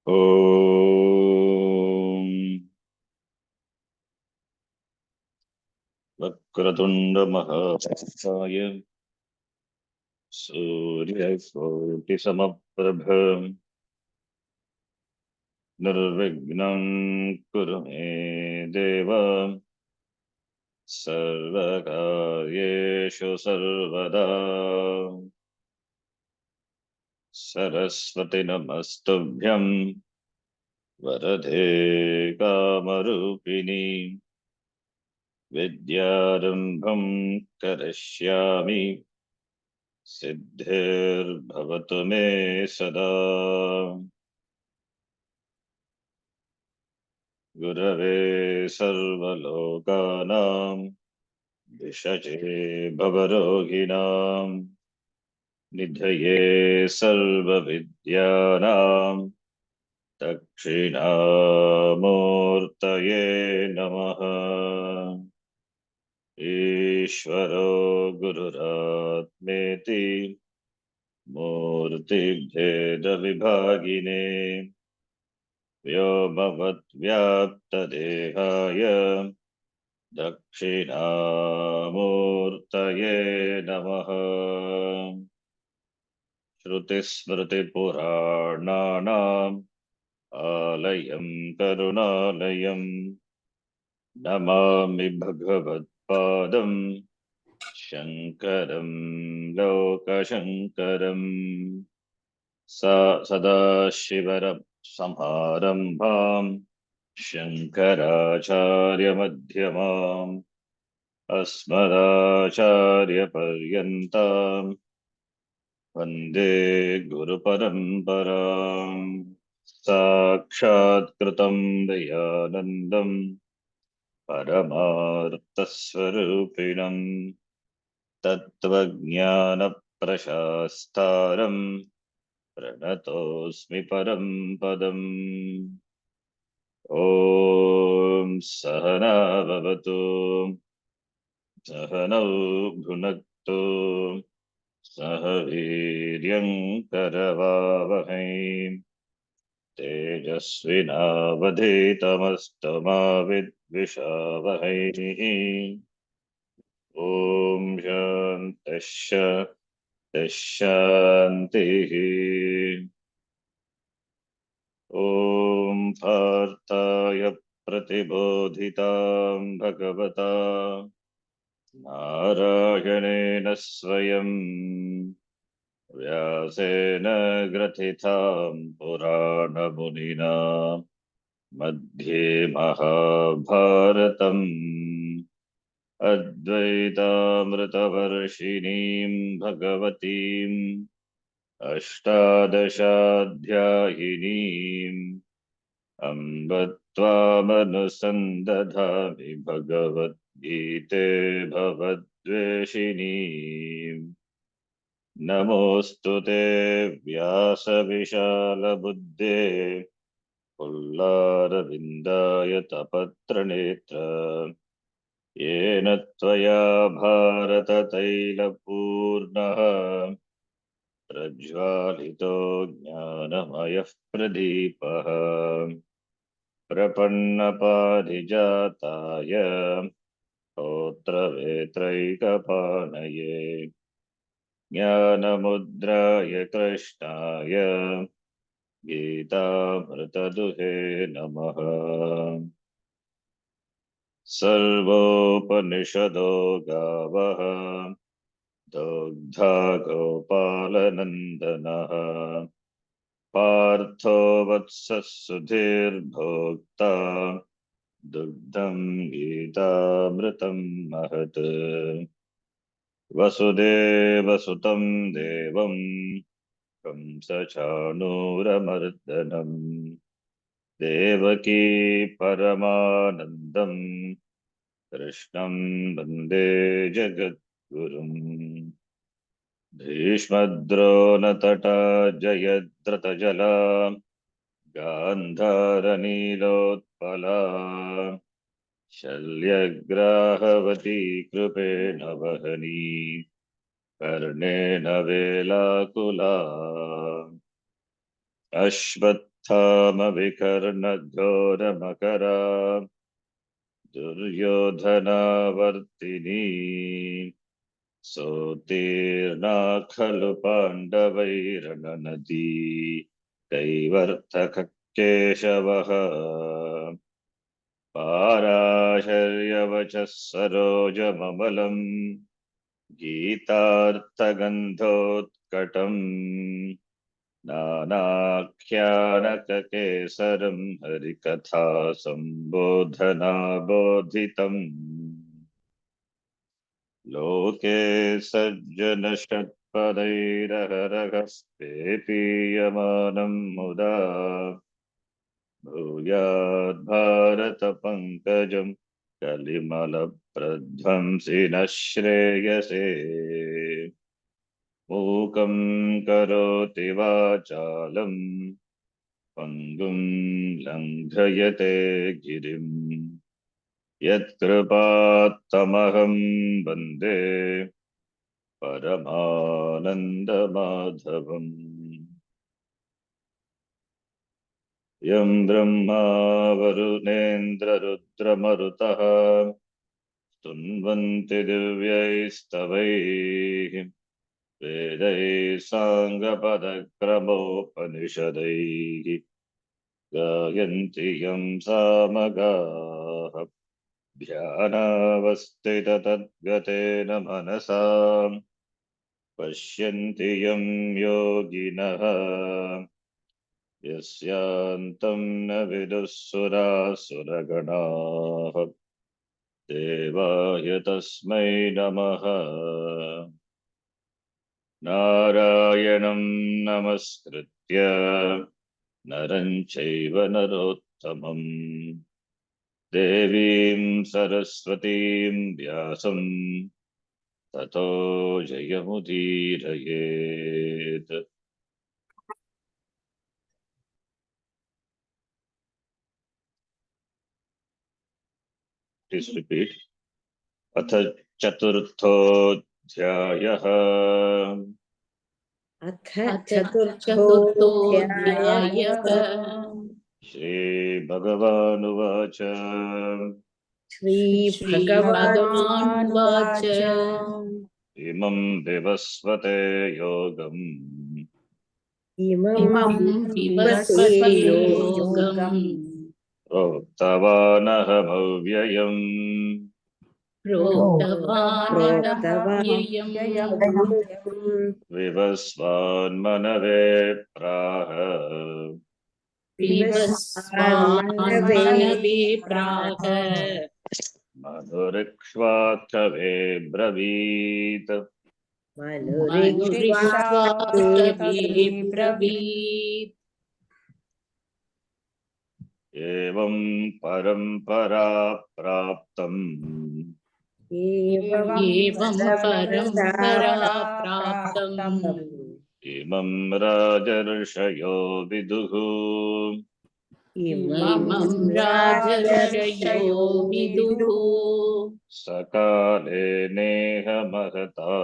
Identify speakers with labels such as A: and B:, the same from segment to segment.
A: ॐ वक्रतुण्डमहाकाय सूर्यकोटिसमप्रभ निर्विघ्नं कुरु मे देव सर्वकार्येषु सर्वदा सरस्वति नमस्तुभ्यं वरदे कामरूपिणी विद्यारम्भं करिष्यामि सिद्धिर्भवतु मे सदा। गुरवे सर्वलोकानां विषजे भवरोगिणां निधये सर्वविद्यानां दक्षिणामूर्तये नमः। ईश्वरो गुरुरात्मेति मूर्तिभेदविभागिने व्योमवद्व्याप्तदेहाय दक्षिणामूर्तये नमः। श्रुतिस्मृतिपुराणानाम् आलयं करुणालयं नमामि भगवत्पादं शङ्करं लोकशङ्करम्। सदाशिवसमारम्भाम् शङ्कराचार्यमध्यमाम् अस्मदाचार्यपर्यन्ताम् वन्दे गुरुपरम्पराम्। साक्षात्कृतं दयानन्दं परमार्थस्वरूपिणं तत्त्वज्ञानप्रशास्तारं प्रणतोऽस्मि परं पदम्। ॐ सहना भवतु सहनौ भुनक्तु सह वीर्यं करवावहै तेजस्विनावधीतमस्तु मा विद्विषावहै। ॐ शान्तिः। ॐ पार्थाय प्रतिबोधितां भगवता नारायणेन स्वयं व्यासेन ग्रथितां पुराणमुनिना मध्ये महाभारतम् अद्वैतामृतवर्षिणीं भगवतीम् अष्टादशाध्यायिनीम् अम्ब त्वामनुसन्दधामि भगवद्गीते भवद्वेषिणीम्। नमोऽस्तु ते व्यासविशालबुद्धे पुल्लारविन्दायतपत्रनेत्र येन त्वया भारततैलपूर्णः प्रज्वालितो ज्ञानमयः प्रदीपः प्रपन्नपारिजाताय स्तोत्रवेत्रैकपाणये ज्ञानमुद्राय कृष्णाय गीतामृतदुहे नमः। सर्वोपनिषदो गावः दुग्धा गोपालनन्दनः पार्थो वत्सः सुधीर्भोक्ता दुग्धं गीतामृतं महत्। वसुदेवसुतं देवं कंसचाणूरमर्दनम् देवकी परमानन्दं कृष्णं वन्दे जगद्गुरुम्। भीष्मद्रोणतटा जयद्रथजला गान्धारनीलोत्पला शल्यग्राहवती कृपेण वहनी कर्णेन वेलाकुला। अश्वत्थामविकर्णघोरमकरा दुर्योधनावर्तिनी सोत्तीर्णा खलु पाण्डवैरणनदी कैवर्तकः केशवः पाराशर्यवचः सरोजममलम् गीतार्थगन्धोत्कटम् नानाख्यानककेसरम् हरिकथा सम्बोधनाबोधितम् लोके सज्जनषट्पदैरहरहः पेपीयमानम् मुदा भूयाद्भारतपङ्कजम् कलिमलप्रध्वंसिनः श्रेयसे मूकम् करोति वाचालम् पङ्गुम् लङ्घयते गिरिम् यत्कृपात्तमहं वन्दे परमानन्दमाधवम् यं ब्रह्मा वरुणेन्द्ररुद्रमरुतः स्तुन्वन्ति दिव्यैस्तवैः वेदैः साङ्गपदक्रमोपनिषदैः गायन्ति यं सामगाः ध्यानावस्थिततद्गतेन मनसा पश्यन्ति यं योगिनः यस्यान्तं न विदुःसुरासुरगणाः देवाय तस्मै नमः नारायणं नमस्कृत्य नरं चैव नरोत्तमम् देवीं सरस्वतीं व्यासं ततो जयमुदीरयेत्। Please repeat. अथ चतुर्थोऽध्यायः।
B: अथ चतुर्थोऽध्यायः।
A: श्रीभगवानुवाच
B: श्रीभगवानुवाच
A: इमं विवस्वते योगम्
B: इमं विवस्वते योगम्
A: प्रोक्तवानहमव्ययम् विवस्वान्मनवे प्राह मनुरिक्ष्वाकवे ब्रवीत् एवं परम्परा प्राप्तम् इमं राजर्षयो विदुः सकाले नेह महता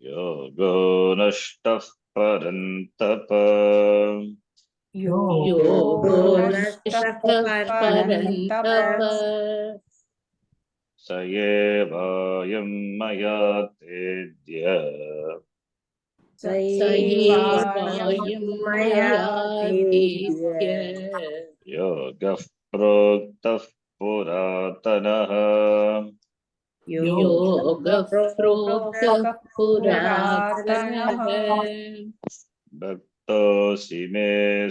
A: योगो नष्टः परन्तप स एवायं मया तेद्य योगः प्रोक्तः पुरातनः भक्तोऽसि मे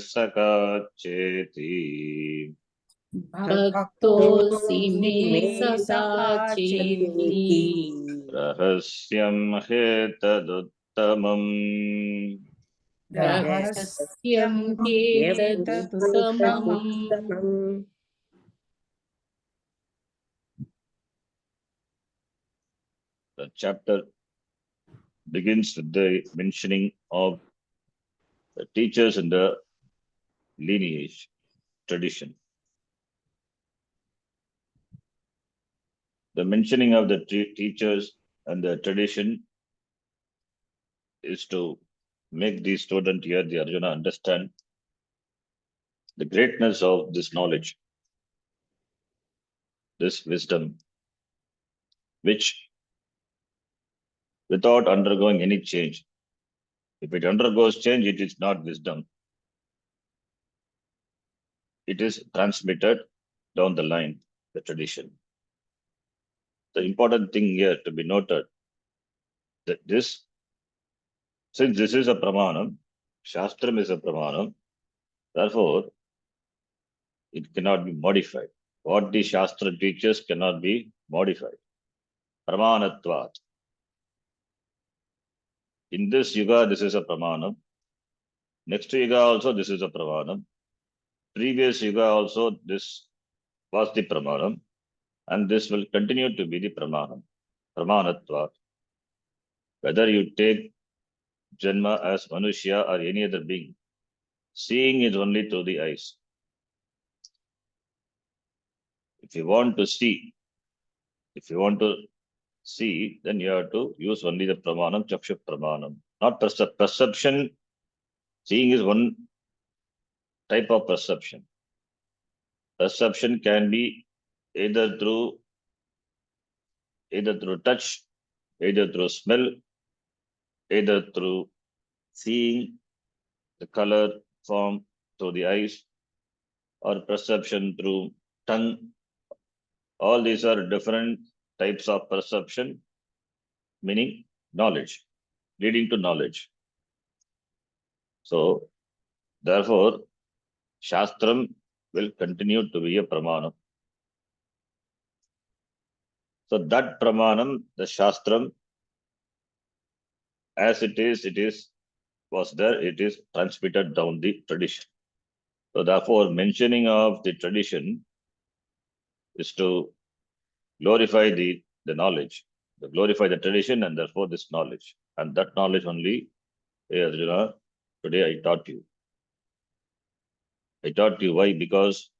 A: सखा चेति रहस्यं ह्येतदुत्तमम् The chapter begins with the mentioning of the teachers and the lineage, tradition. The mentioning of the teachers and the tradition is to make the student here, the Arjuna, understand the greatness of this knowledge, this wisdom, which without undergoing any change, if it undergoes change, it is not wisdom. It is transmitted down the line, the tradition. The important thing here to be noted that this, since this is a pramanam, Shastram is a pramanam, therefore it cannot be modified. What the Shastra teaches cannot be modified. Pramanatvat. In this yuga, this is a pramanam. Next yuga also, this is a pramanam. Previous yuga also, this was the pramanam. And this will continue to be the pramanam. Pramanatvat. Whether you take Janma as Manushya or any other being, seeing is only through the eyes. If you want to see, then you have to use only the pramanam, chakshu pramanam. Not perception. Seeing is one type of perception. Perception can be either through touch, either through smell, either through seeing the color, form through the eyes, or perception through tongue. All these are different types of perception, meaning knowledge, leading to knowledge. So, therefore, Shastram will continue to be a pramanam. So that pramanam, the Shastram, as it is, was there, it is transmitted down the tradition. So therefore, mentioning of the tradition is to glorify the knowledge, to glorify the tradition, and therefore this knowledge. And that knowledge only, hey Arjuna, today I taught you. I taught you why? Because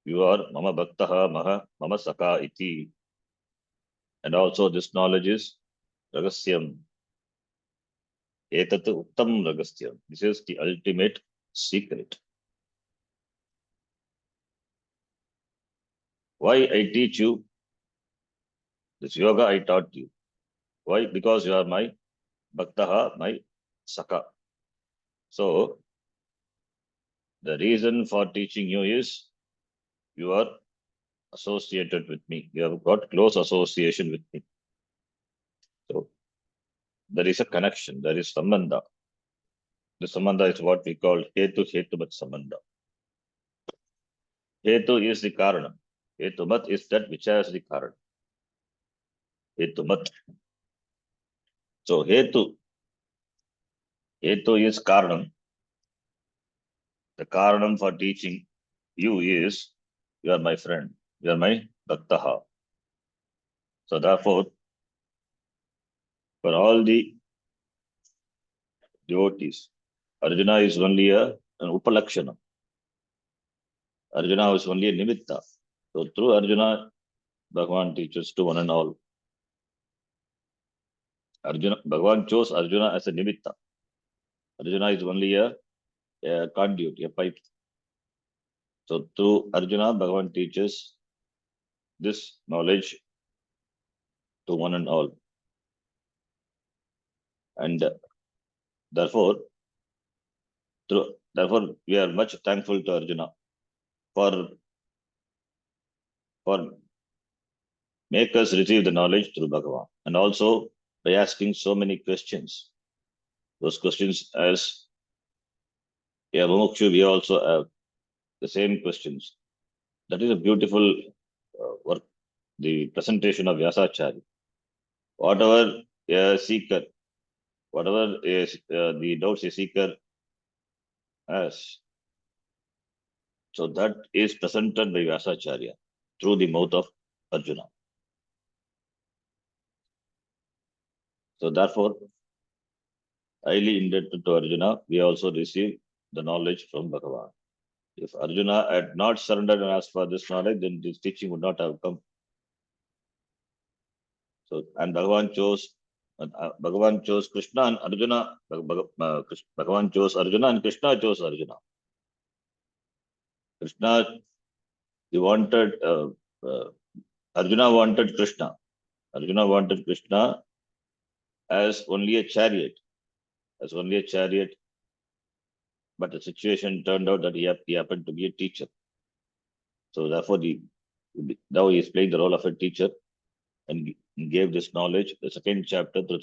A: you are Mama Bhaktaha Maha Mama Saka Iti. And also this knowledge is Ragasyam. Etat Uttam Ragasyam. This is the ultimate secret. Why I teach you this yoga? I taught you. Why? Because you are my Bhaktaha, my Saka. So the reason for teaching you is you are associated with me. You have got close association with me. So there is a connection. There is sambandha. The sambandha is what we call hetu hetumat sambandha. Hetu is the karana. Hetumat is that which has the karana. Hetumat. So hetu is karanam. The karanam for teaching you is you are my friend. You are my bhaktaha. So therefore, for all the devotees, Arjuna is only an upalakshana. Arjuna is only a nimitta. So through Arjuna, Bhagavan teaches to one and all. Bhagavan chose Arjuna as a nimitta. Arjuna is only a conduit, a pipe. So through Arjuna, Bhagavan teaches this knowledge to one and all. And therefore, we are much thankful to Arjuna for make us receive the knowledge through Bhagavan. And also by asking so many questions. Those questions as Mumukshu, we also have the same questions. That is a beautiful work, the presentation of Vyasacharya. Whatever a seeker, whatever is the doubts a seeker has, so that is presented by Vyasacharya through the mouth of Arjuna. So therefore, highly indebted to Arjuna, we also receive the knowledge from Bhagavan. If Arjuna had not surrendered and asked for this knowledge, then this teaching would not have come. So, and Bhagavan chose Bhagavan chose Krishna and Arjuna. Bhagavan chose Arjuna and Krishna chose Arjuna. Krishna, he wanted, Arjuna wanted Krishna. Arjuna wanted Krishna as only a chariot, but the situation turned out that he happened to be a teacher. So therefore, now he is playing the role of a teacher and gave this knowledge. The second chapter, the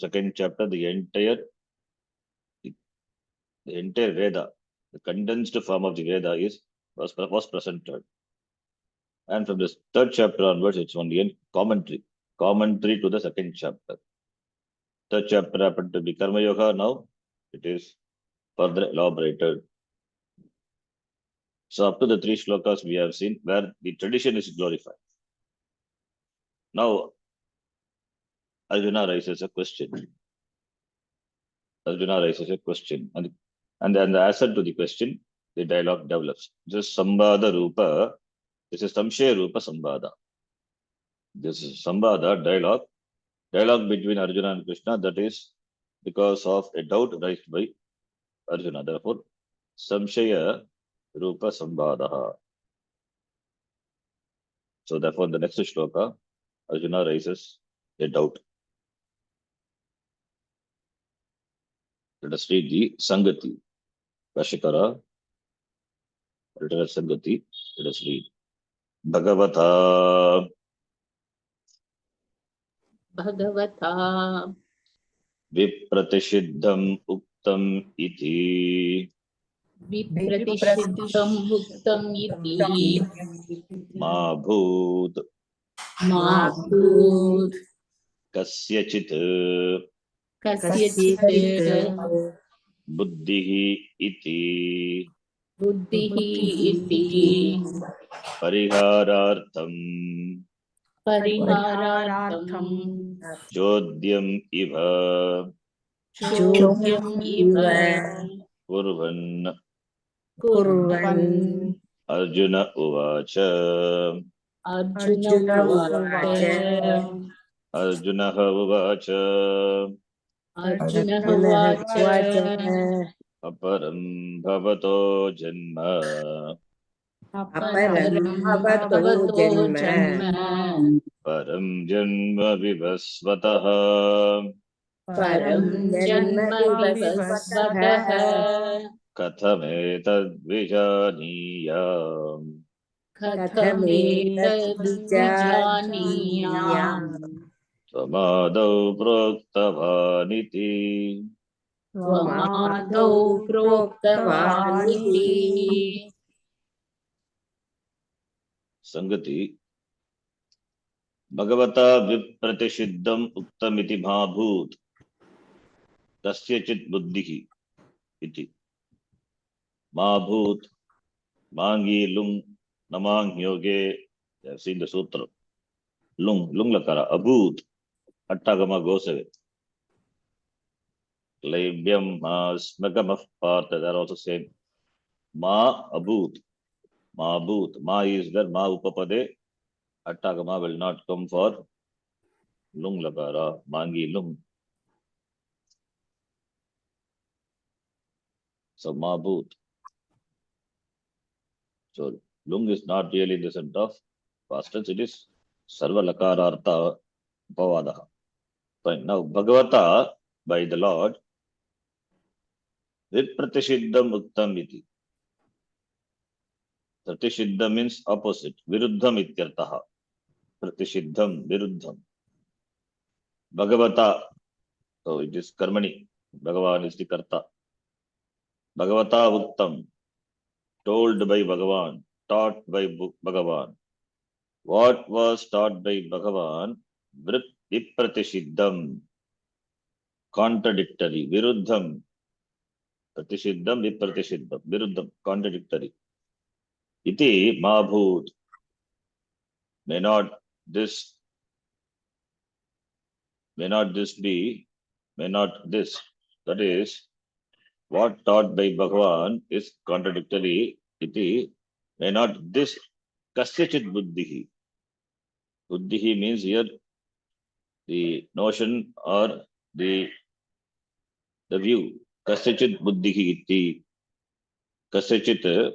A: entire Veda, the condensed form of the Veda was presented. And from this third chapter onwards, it's only a commentary to the second chapter. Third chapter happened to be Karma Yoga. Now it is further elaborated. So up to the 3 shlokas we have seen where the tradition is glorified. Now Arjuna raises a question. And then the answer to the question, the dialogue develops. This is Sambhada Rupa. This is Samshaya Rupa Sambhada. This is Sambhada, dialogue between Arjuna and Krishna, that is because of a doubt raised by Arjuna. Therefore, Samshaya Rupa Sambhada. So therefore, the next shloka, Arjuna raises a doubt. Let us read the Sangati. Vashikara, literal Sangati. Let us read. Bhagavata Vipratishiddham Uktam Iti
B: विप्रतिषिद्धम् उक्तम् इति
A: Ma Bhut
B: मा भूत्
A: Kasyachit
B: कस्यचित्
A: Buddhihi Iti
B: बुद्धिः इति
A: Pariharartham
B: परिहारार्थम्
A: Chodyam Iva
B: चोद्यम् इव
A: Kurvan
B: कुर्वन्
A: Arjuna Uvacha
B: Arjun उवाच
A: Arjuna Uvacha
B: अर्जुन उवाच
A: Aparam Bhavato Janma
B: अपरं भवतो जन्म
A: Param Janma Vivasvataha
B: परं जन्म विवस्वतः
A: Kathametad Vijaniyam
B: कथमेतद्विजानीयाम्
A: Samadau Proktavaniti
B: त्वमादौ प्रोक्तवानिति
A: Sangati Bhagavata Vipratishiddham Uktamiti Bhabhut Kasyachit Buddhihi Iti Mabhut Mangi Lung Namang Yoge. You have seen the sutra. Lung Lakara Abhut Attagama goes away. Labhyam Smagamaf Partha. They are also same. Ma Abhut. Ma Abhut. Ma is there. Ma Upapade. Attagama will not come for Lung Lakara. Mangi Lung. So Ma Abhut. So Lung is not really in the sense of past tense. It is Sarva Lakarartha Upavadaha. Fine. Now Bhagavata by the Lord Vipratishiddham Uktam Iti. Pratishiddha means opposite. Viruddham ityartaha. Pratishiddham, Viruddham. Bhagavata. So it is Karmani. Bhagavan is the Karta. Bhagavata Uktam. Told by Bhagavan. Taught by Bhagavan. What was taught by Bhagavan? Vipratishiddham. Contradictory. Viruddham. Pratishiddham, Vipratishiddham. Viruddham. Contradictory. Iti Mabhut. May not this be, may not this. That is, what taught by Bhagavan is contradictory. Iti, may not this kasyachit buddhihi. Buddhihi means here the notion or the view, kasachit buddhihi iti, kasachit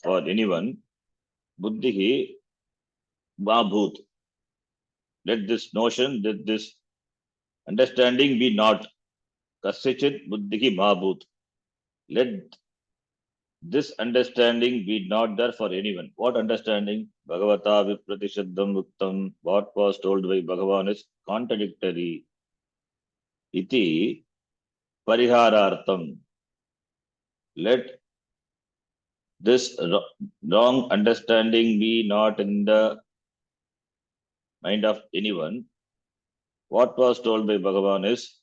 A: for anyone, buddhihi bhabhut. Let this notion, let this understanding be not. Kasachit buddhihi bhabhut. Let this understanding be not there for anyone. What understanding? Bhagavata vipratishaddham uktam. What was told by Bhagavan is contradictory. Iti pariharartham. Let this wrong understanding be not in the mind of anyone. What was told by Bhagavan is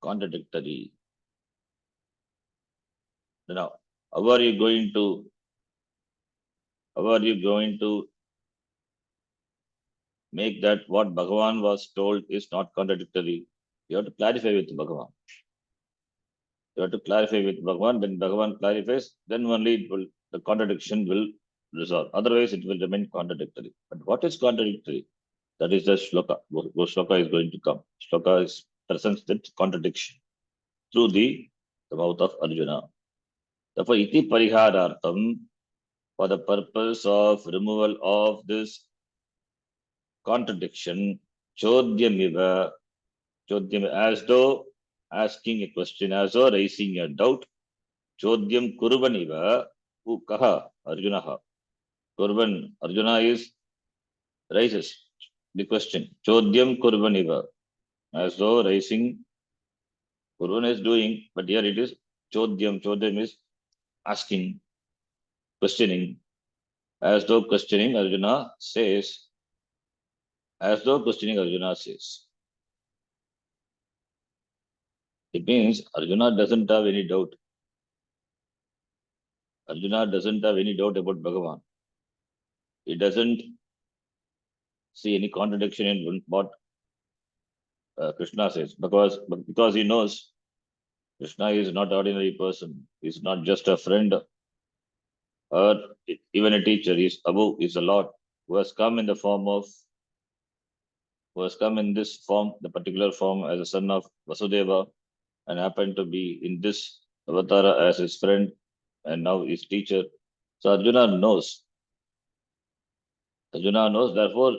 A: contradictory. Now, how are you going to make that what Bhagavan was told is not contradictory? You have to clarify with Bhagavan. You have to clarify with Bhagavan. When Bhagavan clarifies, then only the contradiction will resolve. Otherwise, it will remain contradictory. But what is contradictory? That is the shloka. What shloka is going to come. Shloka presents that contradiction through the mouth of Arjuna. Therefore, iti pariharartham, for the purpose of removal of this contradiction, chodyamiva, as though asking a question, as though raising a doubt, chodyam kurvaniva, kaha, Arjunaha. Kurvan, Arjuna raises the question, chodyam kurvaniva, as though raising, Kurvan is doing, but here it is chodyam. Chodyam is asking, questioning, as though questioning, Arjuna says, as though questioning, Arjuna says. It means Arjuna doesn't have any doubt. Arjuna doesn't have any doubt about Bhagavan. He doesn't see any contradiction in what Krishna says, because he knows Krishna is not ordinary person. He's not just a friend or even a teacher. He's above, he's a Lord who has come in the form of, who has come in this form, the particular form as a son of Vasudeva, and happened to be in this avatara as his friend and now his teacher. So Arjuna knows. Therefore,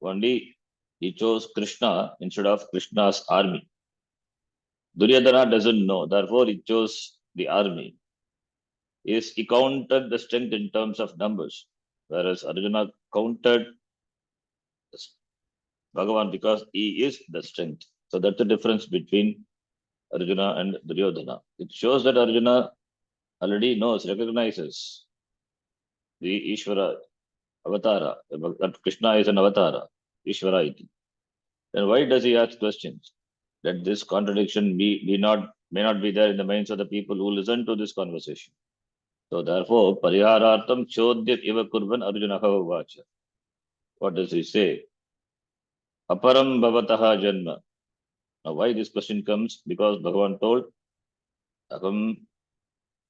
A: only he chose Krishna instead of Krishna's army. Duryodhana doesn't know, therefore he chose the army. He counted the strength in terms of numbers, whereas Arjuna counted Bhagavan because he is the strength. So that's the difference between Arjuna and Duryodhana. It shows that Arjuna already knows, recognizes the Ishvara avatara, that Krishna is an avatara, Ishvara iti. Then why does he ask questions? That this contradiction may not be there in the minds of the people who listen to this conversation. So therefore, pariharartham chodya iva kurvan Arjuna vacha. What does he say? Aparam bhavataha janma. Now why this question comes? Because Bhagavan told, Aham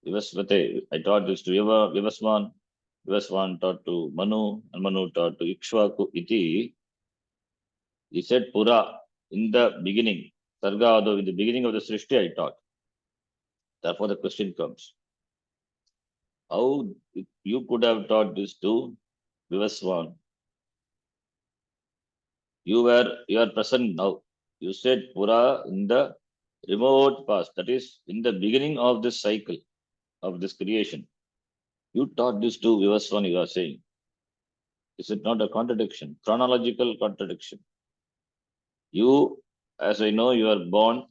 A: vivasvate. I taught this to Vivaswan. Vivaswan taught to Manu, and Manu taught to Ikshvaku iti. He said, Pura, in the beginning, Sarga, in the beginning of the Srishti, I taught. Therefore, the question comes, how you could have taught this to Vivaswan? You are present now. You said Pura in the remote past, that is, in the beginning of this cycle, of this creation. You taught this to Vivaswan, you are saying. Is it not a contradiction? Chronological contradiction. You, as I know, you are born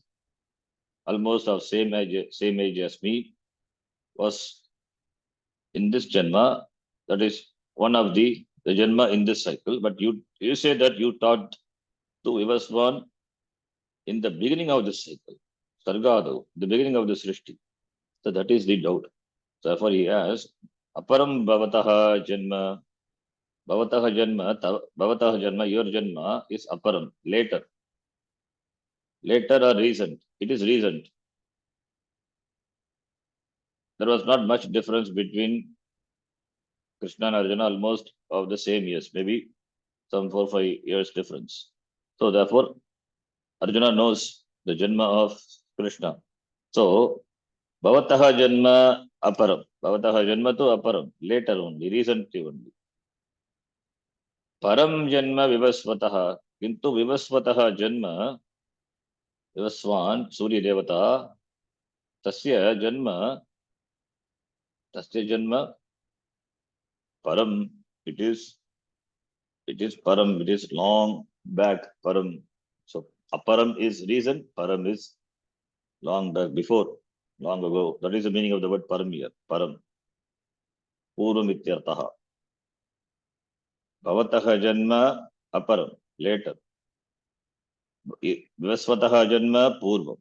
A: almost of same age as me, was in this janma, that is one of the janma in this cycle, but you say that you taught to Vivaswan in the beginning of this cycle, Sargado, the beginning of the Srishti. So that is the doubt. So therefore he asks, Aparam bhavataha janma, your janma is aparam, later. Later or recent. It is recent. There was not much difference between Krishna and Arjuna, almost of the same years, maybe some 4 or 5 years difference. So therefore, Arjuna knows the Janma of Krishna. So, Bhavataha Janma Aparam. Bhavataha Janma to Aparam. Later only, recently only. Param Janma Vivasvataha. Kintu Vivasvataha Janma, Vivaswan, Surya Devata, Tasya Janma, Param. It is Param. It is long back, Param. So, Aparam is reason, Param is long back, before, long ago. That is the meaning of the word Param here. Param. Purvam ityartaha. Bhavataha Janma Aparam. Later. Vivasvataha Janma Purvam.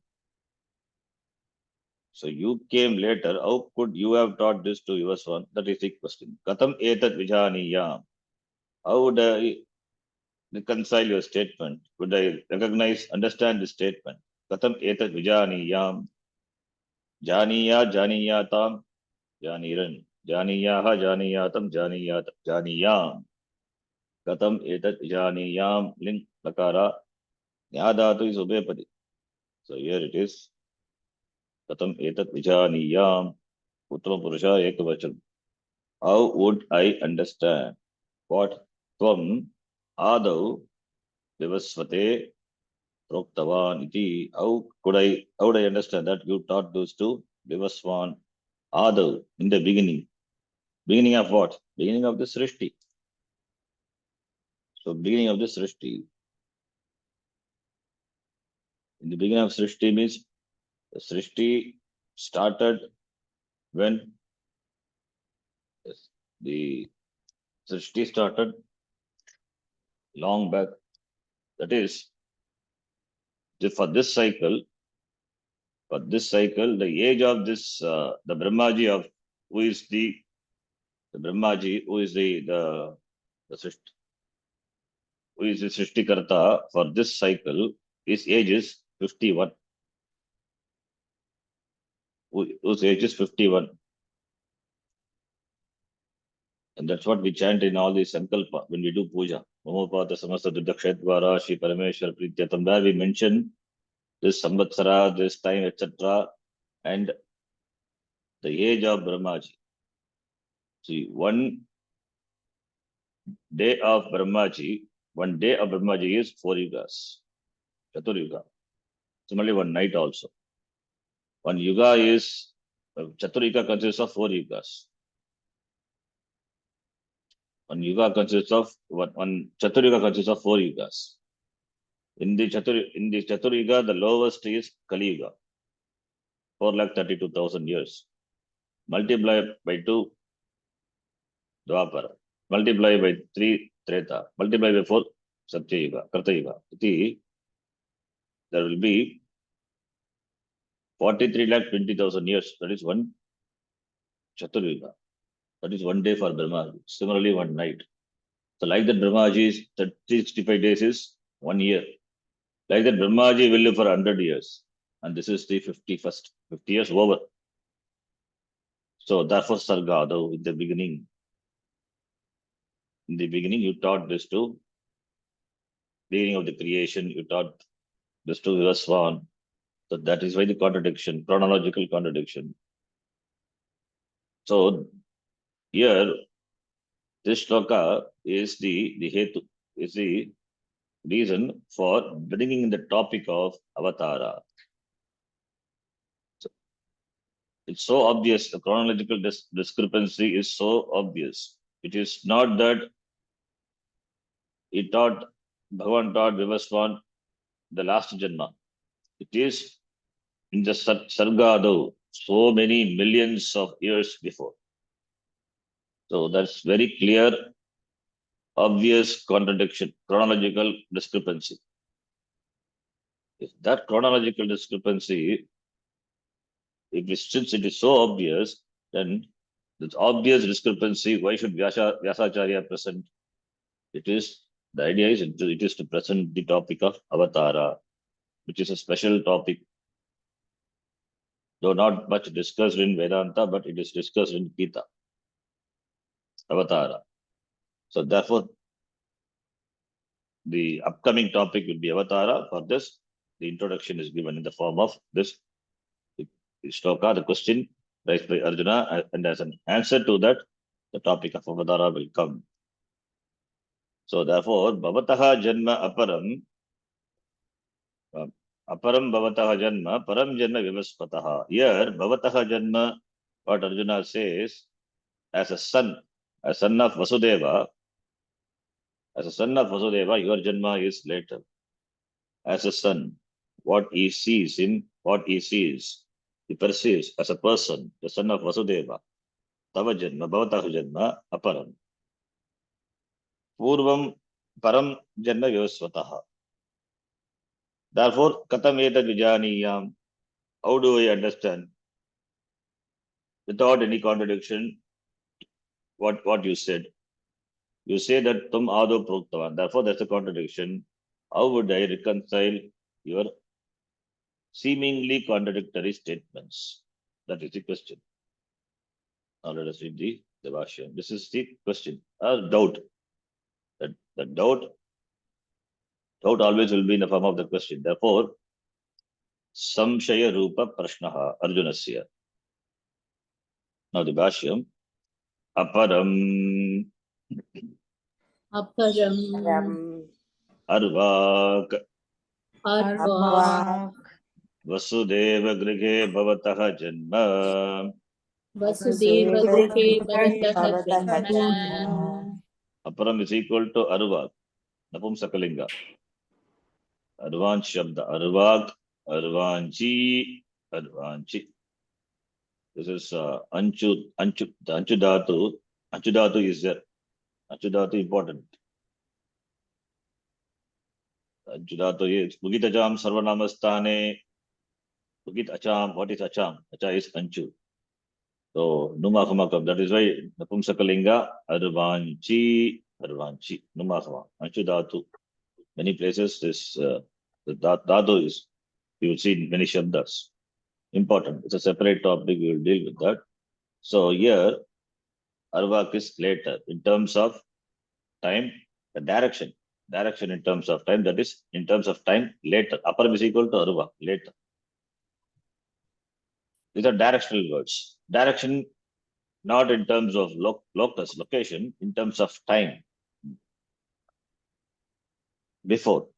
A: So you came later. How could you have taught this to Vivaswan? That is the question. Katam etat vijaniyam. How would I reconcile your statement? Would I recognize, understand the statement? Katam etat vijaniyam. Janiya janiyatam janiran. Janiyaha janiyatam janiyam. Katam etat vijaniyam. Link lakara. Nyadatu is ubepadi. So here it is. Katam etat vijaniyam. Uttam purusha ekavacham. How would I understand what tvam adau vivasvate proktavan iti? How would I understand that you taught those to Vivaswan adau in the beginning? Beginning of what? Beginning of the Srishti. So beginning of the Srishti. In the beginning of Srishti means the Srishti started when the Srishti started long back. That is, for this cycle, the age of this, the Brahmaji of who is the Brahmaji, who is the Srishti, who is the Srishtikarta for this cycle, his age is 51. Whose age is 51. And that's what we chant in all these sankalpa when we do puja. Mamopata samasta dudakshettvara Shri Parameshwar Prityatam, where we mention this samvatsara, this time, etc. and the age of Brahmaji. See, one day of Brahmaji is 4 yugas, Chatur Yuga. Similarly, one night also. One yuga is, Chatur Yuga consists of 4 yugas. One Chatur Yuga consists of 4 yugas. In the Chatur Yuga, the lowest is Kali Yuga, 4,32,000 years. Multiply by 2, Dwapara. Multiply by 3, Treta. Multiply by 4, Satya Yuga, Karta Yuga. There will be 43,20,000 years. That is one Chatur Yuga. That is one day for Brahmaji. Similarly, one night. So like that Brahmaji is 365 days is 1 year. Like that Brahmaji will live for 100 years. And this is the 51st, 50 years over. So therefore Sarga, though in the beginning you taught this to beginning of the creation, you taught this to Vivaswan. So that is why the contradiction, chronological contradiction. So here this shloka is the hetu, is the reason for bringing in the topic of avatara. So it's so obvious, the chronological discrepancy is so obvious. It is not that Bhagavan taught Vivaswan the last Janma. It is in the Sargado, so many millions of years before. So that's very clear, obvious contradiction, chronological discrepancy. If that chronological discrepancy, since it is so obvious, then this obvious discrepancy, why should Vyasacharya present? The idea is it is to present the topic of avatara, which is a special topic, though not much discussed in Vedanta, but it is discussed in Gita. Avatara. So therefore, the upcoming topic will be avatara for this. the introduction is given in the form of this shloka, the question raised by Arjuna, and as an answer to that, the topic of Avadara will come. So therefore, Bhavataha Janma Aparam, Aparam Bhavataha Janma, Param Janma Vivaspataha. Here, Bhavataha Janma, what Arjuna says, as a son of Vasudeva, your Janma is later. As a son, what he sees, he perceives as a person, the son of Vasudeva. Tava Janma, Bhavataha Janma, Aparam. Purvam Param Janma Vivasvataha. Therefore, Katam Etad Vijaniyam. How do I understand, without any contradiction, what you said? You say that Tum Ado Proktavan. Therefore, that's a contradiction. How would I reconcile your seemingly contradictory statements? That is the question. Now let us read the Bhashya. This is the question. Doubt. The doubt always will be in the form of the question. Therefore, Samshaya Rupa Prashnaha Arjunasya. Now the Bhashyam. Aparam Arvak Vasudeva Grige Bhavataha Janma. Aparam is equal to Arvak, Napumsakalinga. Arvan Shabda, Arvak, Arvanchi. This is Anchu, the Anchu Dhatu. Anchu Dhatu is there. Anchu Dhatu important. Anchu Dhatu is Mugit Acham Sarvanamasthane. Mugit Acham, what is Acham? Acha is Anchu. So, Numakhamakam, that is why Napumsakalinga, Arvanchi, Numakhama, Anchu Dhatu. Many places this the Dhatu is, you will see in many Shabdas. Important. It's a separate topic, we will deal with that. So here, Arvak is later in terms of time, the direction in terms of time, that is in terms of time later. Aparam is equal to Arvak, later. These are directional words. Direction not in terms of locus, location, in terms of time. Before.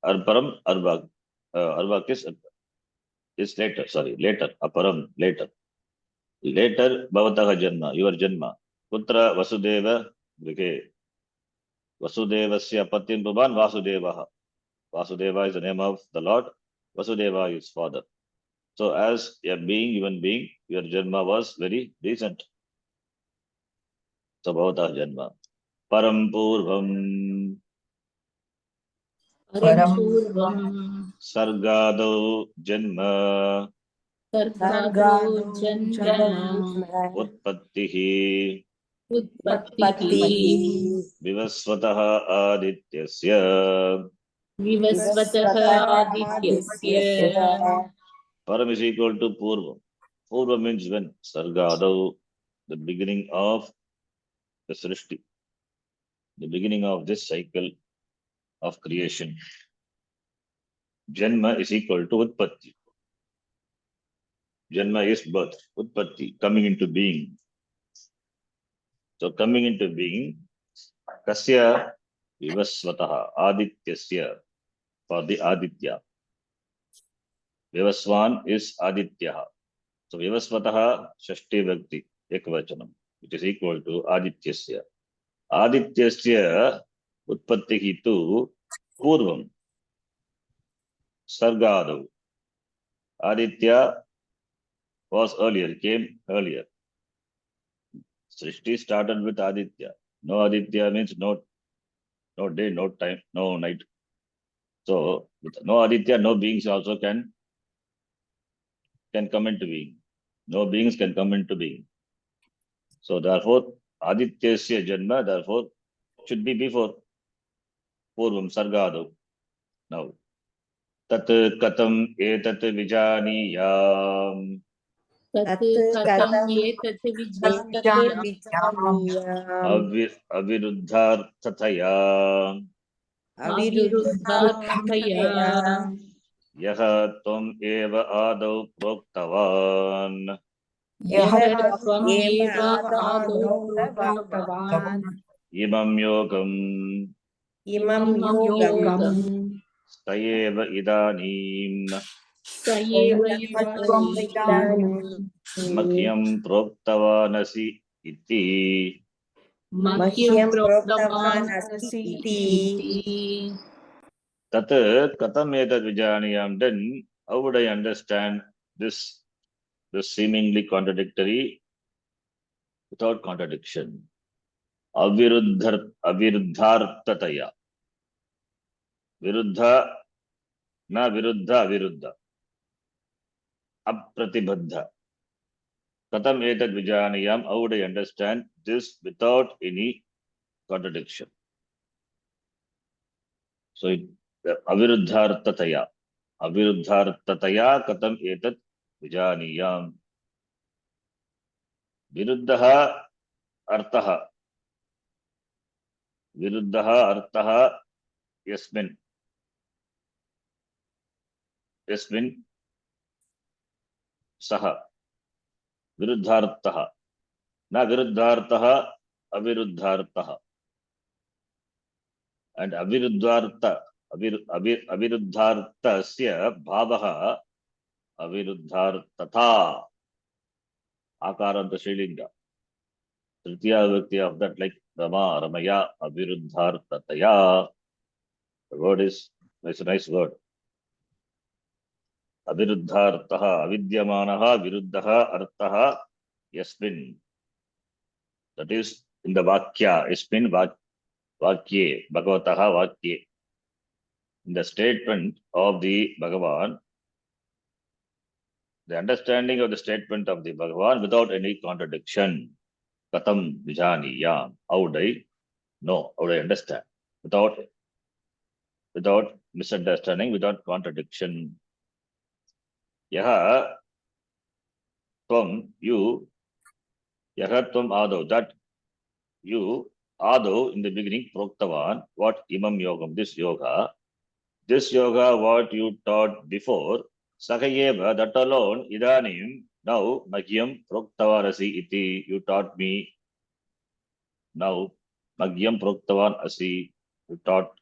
A: Aparam, Arvak. Arvak is later, Aparam, later. Later, Bhavataha Janma, your Janma. Putra Vasudeva Grige. Vasudevasya Patim Bhavan Vasudevaha. Vasudeva is the name of the Lord. Vasudeva is father. So as a being, human being, your Janma was very recent. So Bhavataha Janma. Param Purvam Sargado Janma Utpattihi Vivasvataha Adityasya. Param is equal to Purva. Purva means when? Sargado, the beginning of the Srishti, the beginning of this cycle of creation. Janma is equal to Utpatti. Janma is birth. Utpatti, coming into being. So coming into being, Kasya Vivasvataha Adityasya, for the Aditya. Vivaswan is Adityaha. So Vivasvataha Shashti Bhakti Ekvachanam, which is equal to Adityasya. Adityasya Utpattihi tu Purvam Sargadav. Aditya was earlier, came earlier. Srishti started with Aditya. No Aditya means no day, no time, no night. So with no Aditya, no beings also can come into being. No beings can come into being. So therefore, Adityasya Janma, therefore, should be before Purvam Sargadav. Now, Tat Katam Etat Vijaniyam. Aviruddhartataya यः त्वम् एव आदौ प्रोक्तवान्
B: यः
C: त्वम्
B: एव
C: एव
B: आदौ
C: आदौ
B: प्रोक्तवान्
A: इमं योगम्
B: इमं योगम्
A: स एव इदानीम्
C: स एव
B: त्वम् इदानीं
A: मह्यं प्रोक्तवानसि इति
B: मह्यं
C: प्रोक्तवान्
B: प्रोक्तवानसि इति
A: तत् कथम् एतद् विजानीयां? Then how would I understand this seemingly contradictory without contradiction? Aviruddhartataya. Viruddha, na viruddha, aviruddha. Apratibadha. Katham etad vijaniyam, how would I understand this without any contradiction? So, aviruddhartataya. Aviruddhartataya katham etad vijaniyam. Viruddha artha. Viruddha artha yasmin. Yasmin saha. Viruddhartha. Na viruddhartha, aviruddhartha. And aviruddhartasya bhavaha aviruddhartata. Akaranta Srilinga. Tritiya Vibhakti of that, like Rama, Ramaya, aviruddhartataya. The word is, it's a nice word. Aviruddhartaha, avidyamanaha, viruddhaha, artaha, yasmin. That is in the Vakya, yasmin Vakye, Bhagavataha Vakye. In the statement of the Bhagavan, the understanding of the statement of the Bhagavan without any contradiction. Katham Vijaniyam. How would I know? How would I understand? Without misunderstanding, without contradiction. Yaha Tvam, you, Yaha Tvam Ado, that you, Ado, in the beginning, Proktavan, what Imam Yogam, this yoga, what you taught before, Sakayeva, that alone, Idanim, now, Magyam Proktavarasi iti, you taught me, now, Magyam Proktavan asi, you taught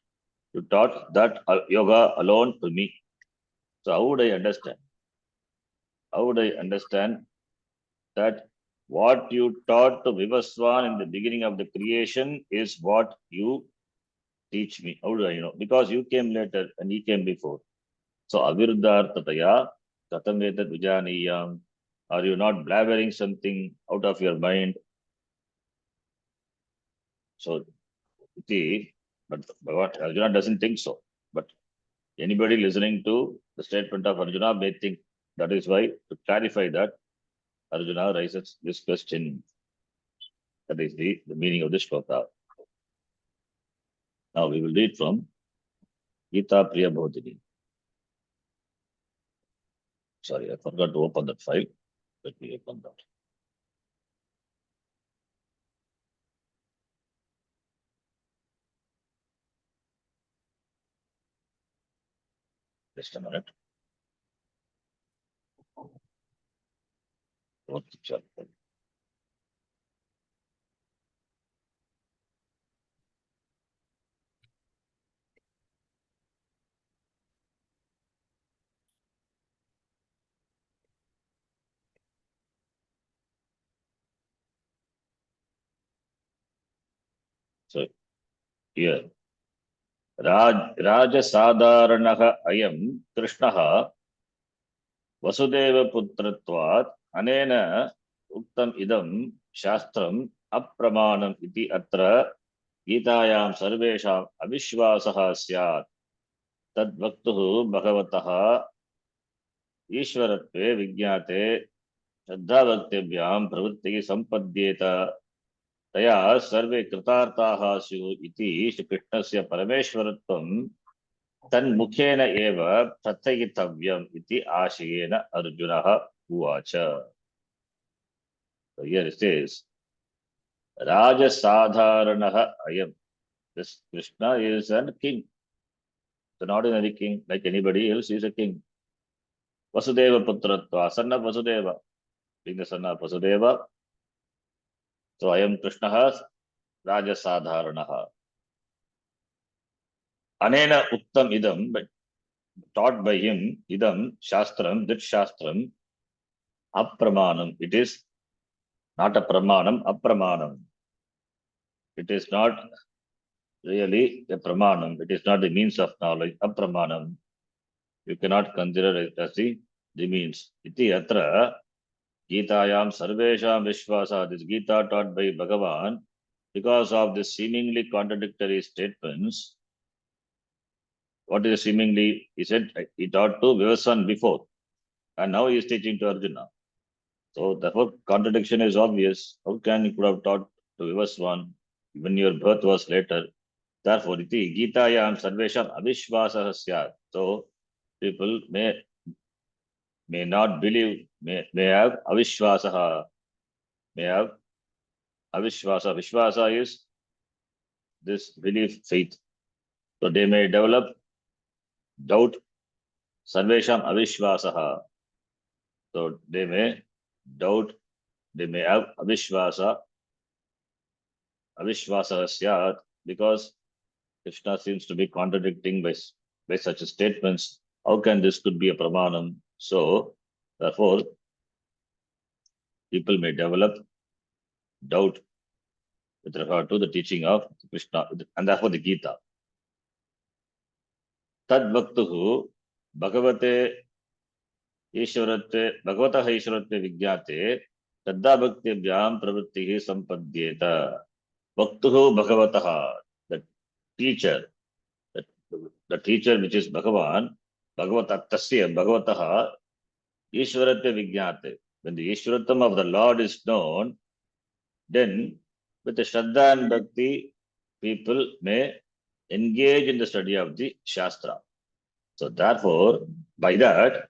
A: that yoga alone to me. So how would I understand? How would I understand that what you taught to Vivaswan in the beginning of the creation is what you teach me? How do I know? Because you came later and he came before. So aviruddhartataya katham etat vijaniyam. Are you not blabbering something out of your mind? So but Arjuna doesn't think so. But anybody listening to the statement of Arjuna may think. That is why, to clarify that, Arjuna raises this question. That is the meaning of this shloka. Now we will read from Gita Priya Bodhini. Sorry, I forgot to open that file. Let me open that. Just a minute. Fourth chapter. So here, Raja Sadharanaha Ayam Krishnaha Vasudeva Putratvat Anena Uktam Idam Shastram Apramanam Iti Atra Gitayam Sarvesham Avishwasaha Syat Tad Vaktuhu Bhagavataha Ishwaratve Vigyate Shraddha Bhaktivyam Pravritti Sampadhyeta Taya Sarve Kritartaha Syu Iti Shri Krishnasya Parameshwaratvam Tan Mukhena Eva Prathayitavyam Iti Ashayena Arjunaha Uvacha. So here it says, Raja Sadharanaha Ayam. This Krishna is a king. an ordinary king like anybody else. He is a king. Vasudeva Putratva, son of Vasudeva, being the son of Vasudeva. So I am Krishnaha Rajasadharanaha. Anena Uttam Idam, but taught by him, Idam Shastram, that Shastram, Apramanam. It is not a Pramanam, Apramanam. It is not really a Pramanam. It is not the means of knowledge, Apramanam. You cannot consider it as the means. Iti atra Gitayam Sarvesham Vishwasa. This Gita taught by Bhagavan, because of the seemingly contradictory statements. What is seemingly? He said he taught to Vivasan before, and now he is teaching to Arjuna. So therefore, contradiction is obvious. How can you could have taught to Vivaswan when your birth was later? Therefore, iti Gitayam Sarvesham Avishvasa Syat. So people may not believe, may have Avishvasa, may have Avishvasa. Vishvasa is this belief, faith. So they may develop doubt. Sarvesham Avishvasa. So they may doubt, they may have Avishvasa Syat, because Krishna seems to be contradicting by such statements. How can this could be a Pramanam? So therefore, people may develop doubt with regard to the teaching of Krishna, and therefore the Gita. Tad Bhaktuhu Bhagavate Ishwaratve Bhagavataha Ishwaratve Vigyate Tadda Bhaktibhyam Pravrittihi Sampadhyeta. Bhaktuhu Bhagavataha, the teacher, the teacher which is Bhagavan, Bhagavata Tasya Bhagavataha Ishwaratve Vigyate. When the Ishwaratam of the Lord is known, then with the Shraddha and Bhakti, people may engage in the study of the Shastra. So therefore, by that,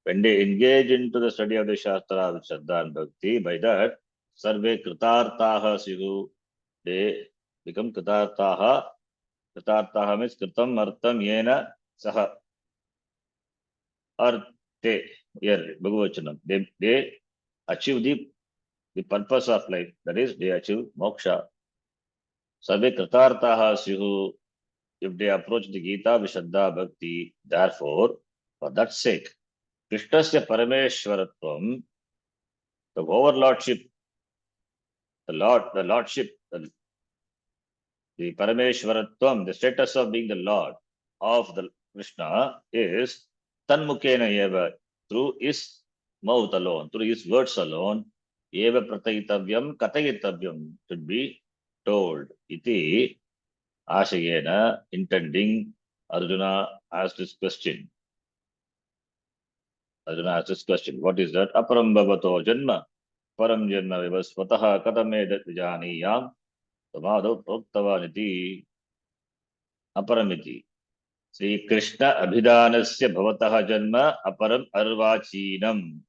A: when they engage into the study of the Shastra with Shraddha and Bhakti, by that, Sarve Kritartaha Sihu, they become Kritartaha. Kritartaha means Kritam Artam Yena Saha. Arte, here, Bhagavachanam. They achieve the purpose of life, that is, they achieve moksha. Sarve Kritartaha Sihu, if they approach the Gita with Shraddha Bhakti, therefore, for that sake, Krishnasya Parameshwaratvam, the overlordship, the lordship, the Parameshwaratvam, the status of being the Lord of the Krishna is Tanmukena Eva, through his mouth alone, through his words alone, Eva Pratayitavyam Katayitavyam should be told. Iti Ashayena, intending, Arjuna asked this question. What is that? Aparam bhavato janma, param janma vivasvataha katamedat vijaniyam, tamado proktavaniti, aparamiti. Sri Krishna abhidanasya bhavataha janma aparam arvachinam.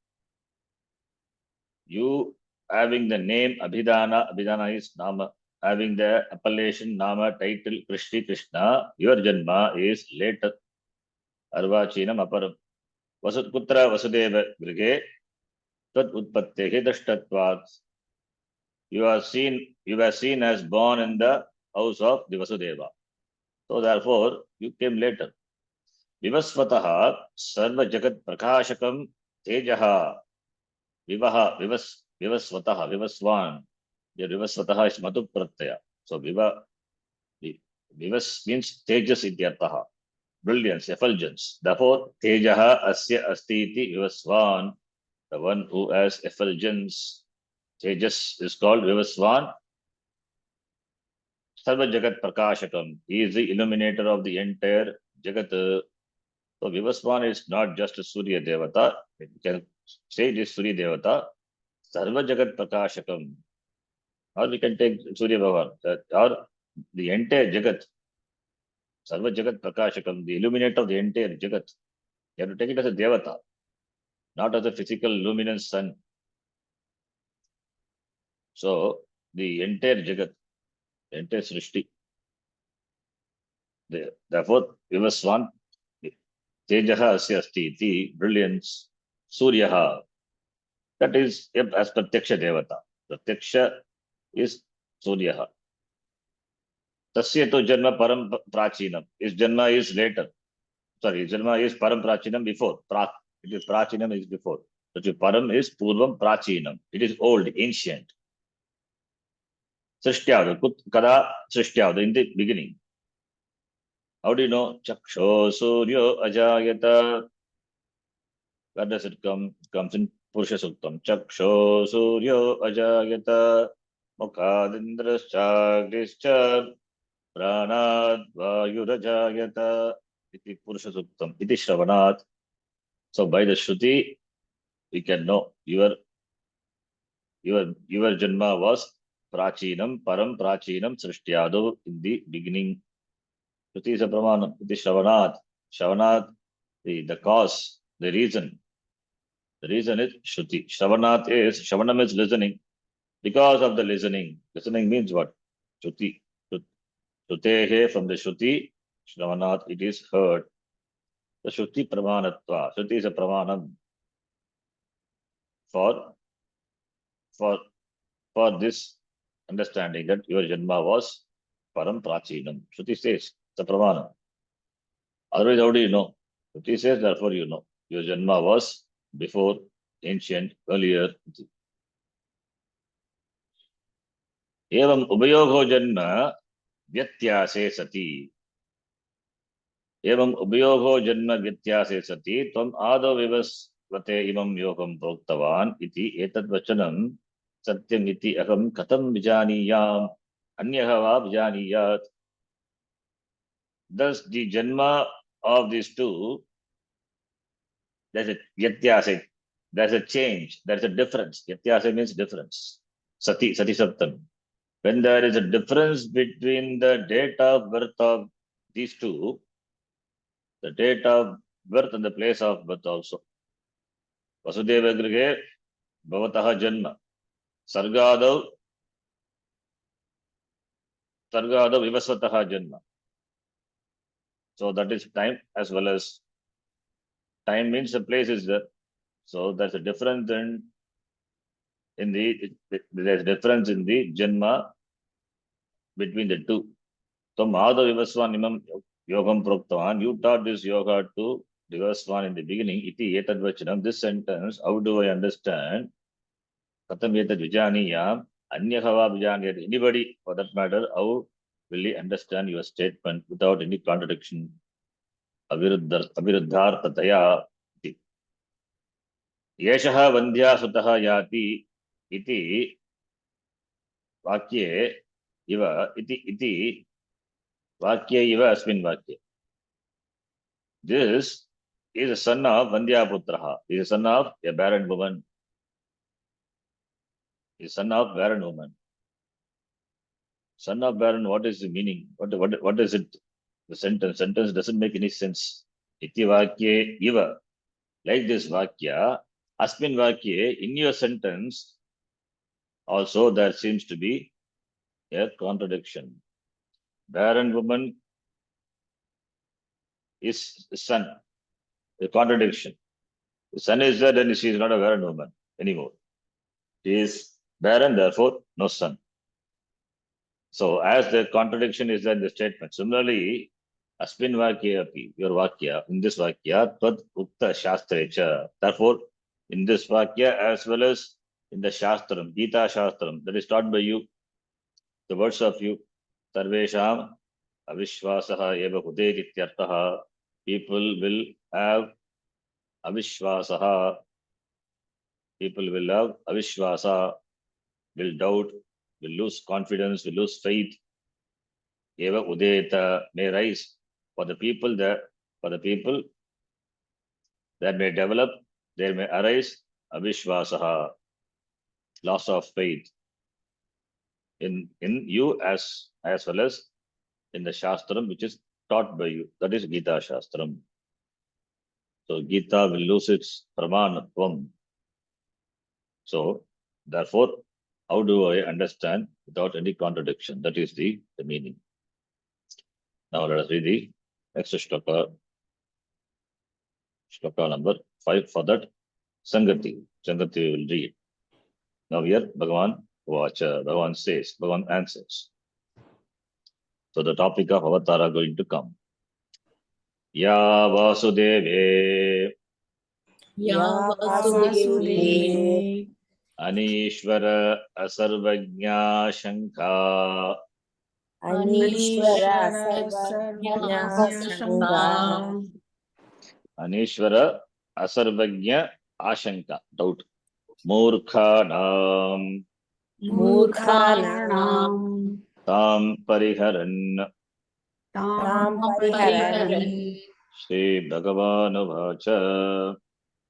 A: You having the name Abhidana is Nama, having the appellation Nama, title Krishna, your janma is later. Arvachinam aparam. Vasutputra Vasudeva Grige Tat Utpattehe Dashtatvat. You were seen as born in the house of the Vasudeva. So therefore, you came later. Vivasvataha Sarva Jagat Prakashakam Tejaha Vivasvataha Vivasvan. Your Vivasvataha is Madhu Pratyaya. So Vivas means Tejas ityartaha. Brilliance, effulgence. Therefore, Tejaha Asya Astiti Vivasvan, the one who has effulgence. Tejas is called Vivasvan. Sarva Jagat Prakashakam. He is the illuminator of the entire Jagat. So Vivasvan is not just a Surya Devata. You can say it is Surya Devata. Sarva Jagat Prakashakam. Or we can take Surya Bhavan. Or the entire Jagat. Sarva Jagat Prakashakam, the illuminator of the entire Jagat. You have to take it as a Devata, not as a physical luminous sun. So, the entire Jagat, the entire Srishti. Therefore, Vivaswan Tejaha Asya Asti iti, brilliance, Suryaha. That is as Pratyaksha Devata. Pratyaksha is Suryaha. Tasya to Janma Param Prachinam. His Janma is later. Sorry, his Janma is Param Prachinam before. It is Prachinam is before. So Param is Purvam Prachinam. It is old, ancient. Srishtya, Kada Srishtya, in the beginning. How do you know? Chaksho Suryo Ajayata. Where does it come? It comes in Purusha Suktam. Chaksho Suryo Ajayata. Mukhadindraschagrischa. Pranad Vayurajayata. Iti Purusha Suktam. Iti Shravanat. So by the Shruti, we can know your Janma was Prachinam, Param Prachinam, Srishtiyado in the beginning. Shruti is a Pramanam. Iti Shravanat. Shravanat, the cause, the reason. The reason is Shruti. Shravanam is listening. Because of the listening. Listening means what? Shruti. Shrutehe, from the Shruti, Shravanat, it is heard. The Shruti Pramanatva. Shruti is a Pramanam for for for this understanding that your Janma was Param Prachinam. Shruti says it's a Pramanam. Otherwise, how do you know? Shruti says, therefore you know. Your Janma was before, ancient, earlier. एवं उभयोः जन्म व्यत्यासे सति एवं उभयोः जन्म व्यत्यासे सति त्वम् आदौ विवस्वते इमं योगं प्रोक्तवान् इति एतद् वचनं सत्यम् इति अहं कथं विजानीयाम् अन्यः वा विजानीयात्. Thus the janma of these two, there's a vyatyasa, there's a change, there's a difference. Vyatyasa means difference. Sati saptam. When there is a difference between the date of birth of these two, the date of birth and the place of birth also. Vasudeva Grige Bhavataha Janma. Sargadav Vivasvataha Janma. So that is time as well as time means the place is there. So there's a difference there's a difference in the Janma between the two. So Madhav Vivaswan Imam Yogam Proktavan, you taught this yoga to Vivaswan in the beginning. Iti etad vachanam. This sentence, how do I understand? Katham etad vijaniyam. Anyahava vijaniyat. Anybody for that matter, how will he understand your statement without any contradiction? Aviruddhartataya. Yeshaha Vandhya Sutaha Yati iti Vakye iva iti Vakye iva asmin Vakye. This is a son of Vandhya Putraha. He is a son of a barren woman. He is a son of barren woman. Son of barren, what is the meaning? What is it? The sentence doesn't make any sense. Iti Vakye iva. Like this Vakya, asmin Vakye, in your sentence, also there seems to be a contradiction. Barren woman is son. A contradiction. The son is there, then she is not a barren woman anymore. She is barren, therefore no son. So as the contradiction is there in the statement, similarly, asmin vakya api, your vakya, in this vakya, tad ukta shastrecha. Therefore, in this vakya as well as in the shastram, Gita shastram, that is taught by you, the words of you, sarvesham avishvasaha eva hudet ityartaha. People will have avishvasaha. People will have avishvasa, will doubt, will lose confidence, will lose faith. Eva udeta may rise for the people that may develop, there may arise avishvasaha, loss of faith in you as well as in the shastram which is taught by you. That is Gita shastram. So Gita will lose its pramanatvam. So therefore, how do I understand without any contradiction? That is the meaning. Now let us read the next shloka, shloka number 5. For that, Sangati will read. Now here, Bhagavan Vacha, Bhagavan says, Bhagavan answers. So the topic of Avatara going to come. Ya Vasudeve
C: Ya
B: Vasudeve
A: Anishvara Asarvajna Shankha
B: Anishvara
C: Sarvajna
B: Sarvajna Shankha
A: Anishvara Asarvajna Ashanka, doubt. Murkhanam
B: Murkhanam
A: Tam Pariharan
B: Tam Pariharan
A: Shri Bhagavan Vacha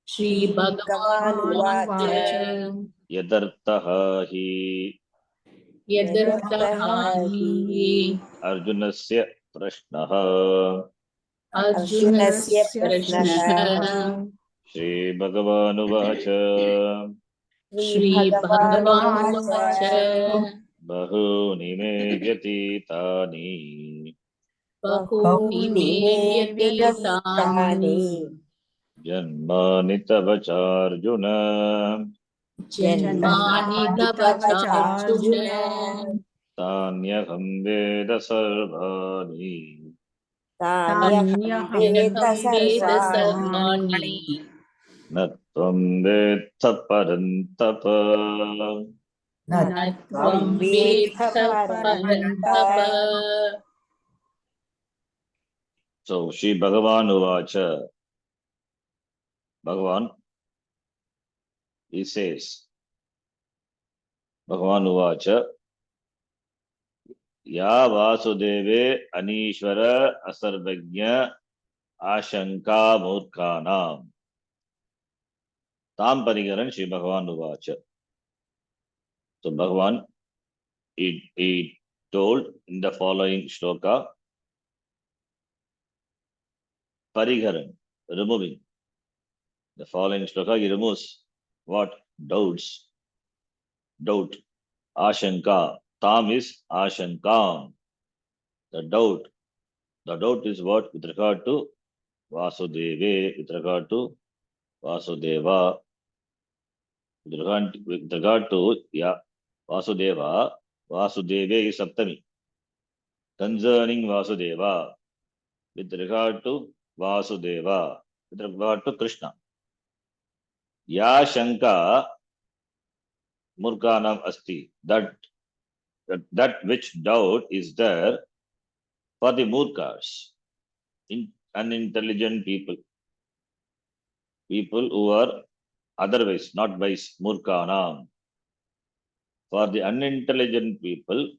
C: Shri Bhagavan Vacha
A: Yadartaha hi
C: Yadartahi
A: Arjunasya Prashnaha
C: Arjunasya
B: Prashnaha
C: Prashna
A: Shri Bhagavan Vacha
C: Shri Bhagavan Vacha
A: Bahuni me vyatitani
C: Bahuni me vyatitani
A: Janmani tava charjuna
C: Janmani tava charjuna
A: Tanyaham veda sarvani
C: Anyaham veda sarvani
A: Natvam vetha parantapa.
C: Natvam veda parantapa.
A: So Shri Bhagavan Uvacha, Bhagavan, he says, Bhagavan Uvacha, Ya Vasudeve Anishvara Asarvajna Ashanka Murkhanam Tam Parigaran Shri Bhagavan Uvacha. So Bhagavan, he told in the following shloka, Parigaran, removing. The following shloka, he removes what? Doubts. Doubt. Ashanka. Tam is Ashankam. The doubt. The doubt is what? With regard to Vasudeve, with regard to Vasudeva, with regard to Vasudeva, Vasudeve is Saptami. Concerning Vasudeva, with regard to Vasudeva, with regard to Krishna. Ya Shanka Murkanam Asti, that which doubt is there for the Murkas, unintelligent people who are otherwise not wise, Murkanam. For the unintelligent people,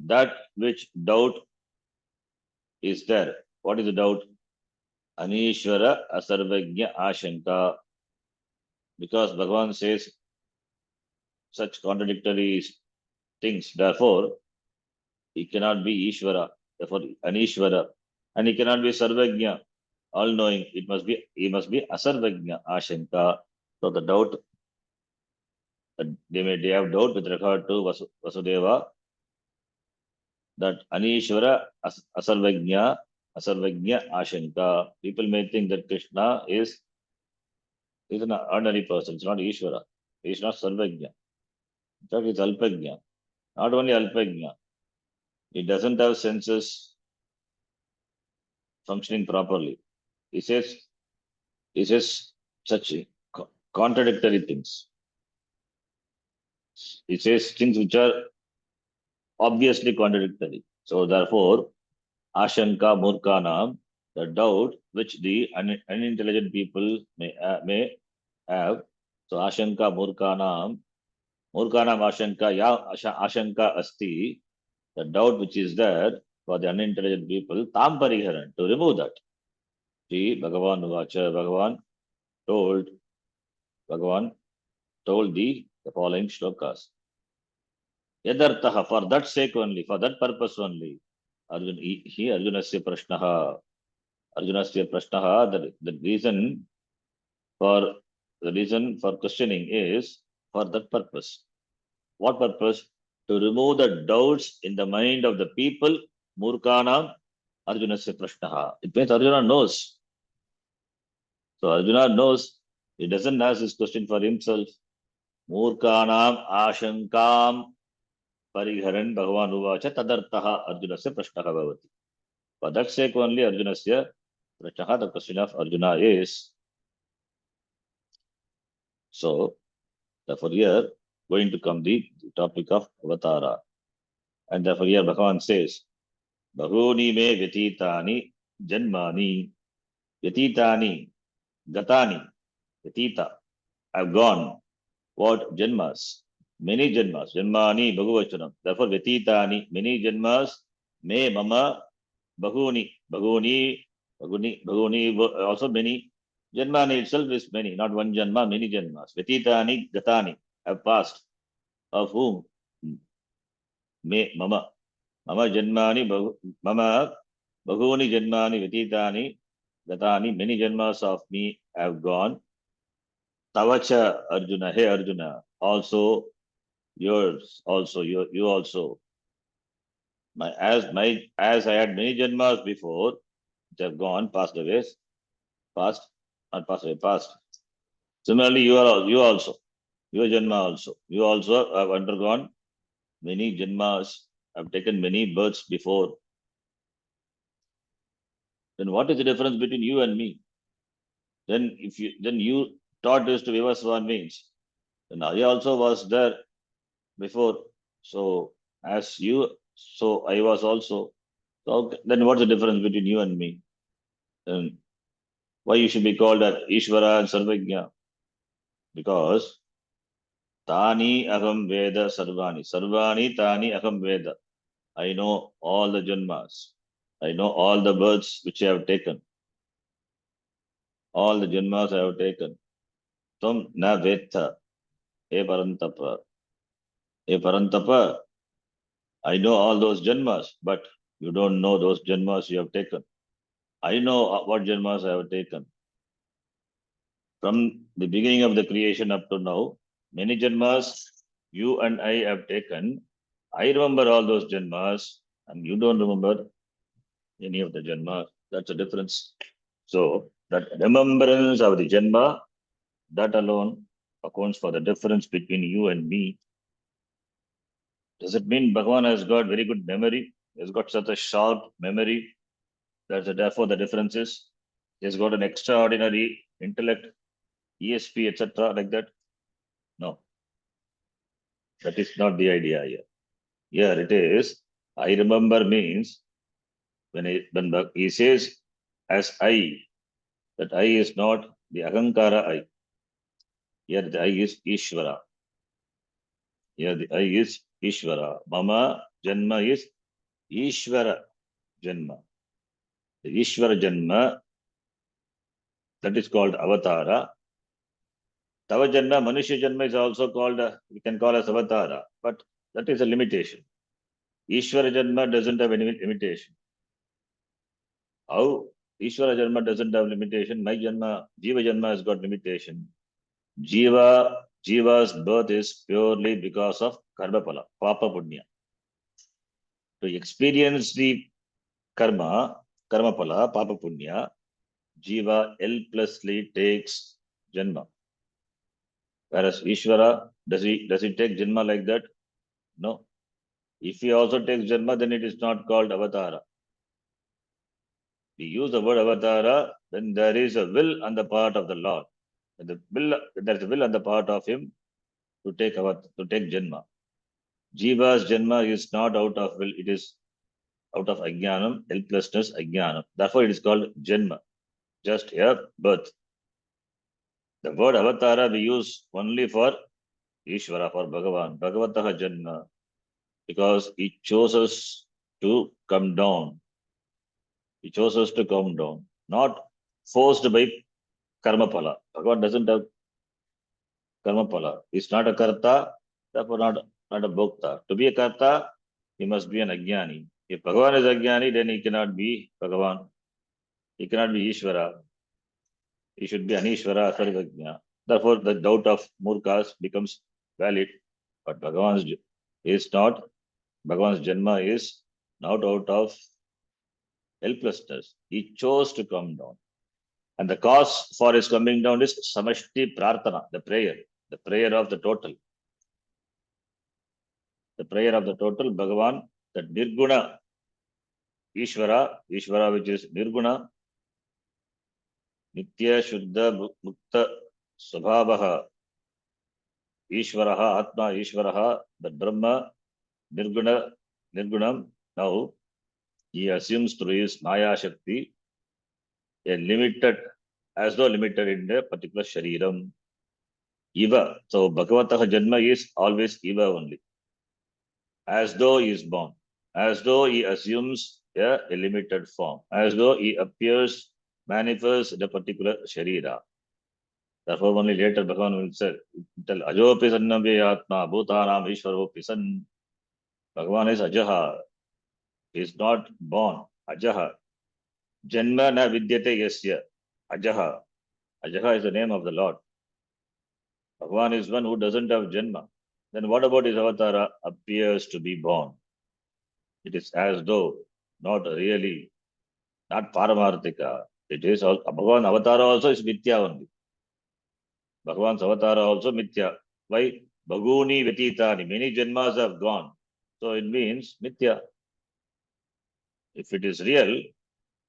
A: that which doubt is there. What is the doubt? Anishvara Asarvajna Ashanka. Because Bhagavan says such contradictory things, therefore, he cannot be Ishvara, therefore Anishvara, and he cannot be Sarvajna, all-knowing. He must be Asarvajna Ashanka. So the doubt, they have doubt with regard to Vasudeva, that Anishvara Asarvajna Ashanka. People may think that Krishna is an ordinary person, it's not Ishvara. He is not Sarvajna. In fact, it's Alpajna. Not only Alpajna, he doesn't have senses functioning properly. He says such contradictory things. He says things which are obviously contradictory. So therefore, Ashanka Murkanam, the doubt which the unintelligent people may have. So Ashanka Murkanam Ashanka, Ashanka Asti, the doubt which is there for the unintelligent people, Tam Pariharan, to remove that. See, Bhagavan Vacha, Bhagavan told the following shlokas. Yadartaha, for that sake only, for that purpose only, Arjunasya Prashnaha, the reason for questioning is for that purpose. What purpose? to remove the doubts in the mind of the people, Murkanam, Arjunasya Prashnaha. It means Arjuna knows. So Arjuna knows. He doesn't ask this question for himself. Murkanam Ashankam Pariharan Bhagavan Uvacha Tadartaha Arjunasya Prashnaha Bhavati. For that sake only Arjunasya Prashnaha, the question of Arjuna is. So, therefore here going to come the topic of Avatara. And therefore here Bhagavan says, Bahuni me vyatitani janmani vyatitani gatani vyatita. I've gone. What janmas? Many janmas. Janmani bhagavachanam. Therefore vyatitani, many janmas, me mama bahuni. Bahuni also many. Janmani itself is many, not one janma, many janmas. Vyatitani gatani have passed. Of whom? Me mama. Mama janmani mama bahuni janmani vyatitani gatani, many janmas of me have gone. Tavacha Arjuna, hey Arjuna, also yours, also you also. As I had many janmas before, which have gone, passed away, not passed away, passed. Similarly, you also, your janma also. You also have undergone many janmas, have taken many births before. Then what is the difference between you and me? Then you taught this to Vivaswan means. Then I also was there before. So as you, so I was also. So then what's the difference between you and me? Then why you should be called as Ishvara and Sarvajna? Because Tani Aham Veda Sarvani. Sarvani Tani Aham Veda. I know all the janmas. I know all the births which I have taken. All the janmas I have taken. Tam na veta. E Parantapa. E Parantapa. I know all those janmas, but you don't know those janmas you have taken. I know what janmas I have taken. From the beginning of the creation up to now, many janmas you and I have taken. I remember all those janmas, and you don't remember any of the janmas. That's the difference. So that remembrance of the janma, that alone accounts for the difference between you and me. Does it mean Bhagavan has got very good memory? He has got such a sharp memory. That's therefore the difference is he has got an extraordinary intellect, ESP, etc. like that. No, that is not the idea here. Here it is. I remember means when he says as I, that I is not the Ahankara I. Here the I is Ishvara. Here the I is Ishvara. Mama Janma is Ishvara Janma. The Ishvara Janma, that is called Avatara. Tava Janma, Manushya Janma is also called, we can call as Avatara, but that is a limitation. Ishvara Janma doesn't have any limitation. How Ishvara Janma doesn't have limitation? My Janma, Jiva Janma has got limitation. Jiva's birth is purely because of karma pala, papa punya. To experience the karma pala, papa punya, Jiva helplessly takes janma. Whereas Ishvara, does he take janma like that? No. If he also takes janma, then it is not called avatara. We use the word avatara when there is a will on the part of the Lord. There is a will on the part of him to take janma. Jiva's janma is not out of will, it is out of ajnanam, helplessness, ajnanam. Therefore, it is called janma, just here, birth. The word avatara we use only for Ishvara, for Bhagavan, Bhagavataha janma, because he chooses to come down. He chooses to come down, not forced by karmapala. Bhagavan doesn't have karmapala. He's not a karta, therefore not a bhokta. To be a karta, he must be an ajnani. If Bhagavan is ajnani, then he cannot be Bhagavan. He cannot be Ishvara. He should be Anishvara, Sarvajna. Therefore, the doubt of Murkas becomes valid. But Bhagavan's is not, Bhagavan's Janma is not out of helplessness. He chose to come down. And the cause for his coming down is Samashti Prarthana, the prayer of the total. The prayer of the total, Bhagavan, the Nirguna Ishvara, which is Nirguna, Nitya Shuddha Mukta Swabhavaha, Ishvaraha, Atma Ishvaraha, the Brahma, Nirgunam. Now, he assumes through his Maya Shakti, a limited, as though limited in a particular Shariram. Eva. So, Bhagavataha Janma is always Eva only. As though he is born. As though he assumes a limited form. As though he appears, manifests in a particular Sharira. Therefore, only later Bhagavan will say, tell Ajopi Sannavya Atma, Bhutanam Ishvaropi San. Bhagavan is Ajaha. He is not born. Ajaha. Janma na vidyate yasya. Ajaha. Ajaha is the name of the Lord. Bhagavan is one who doesn't have Janma. Then what about his avatara? Appears to be born. It is as though, not really, not Paramarthika. It is all, Bhagavan avatara also is Mithya only. Bhagavan's avatara also Mithya. Why? Bhaguni Vetitani. Many Janmas have gone. So it means Mithya. If it is real,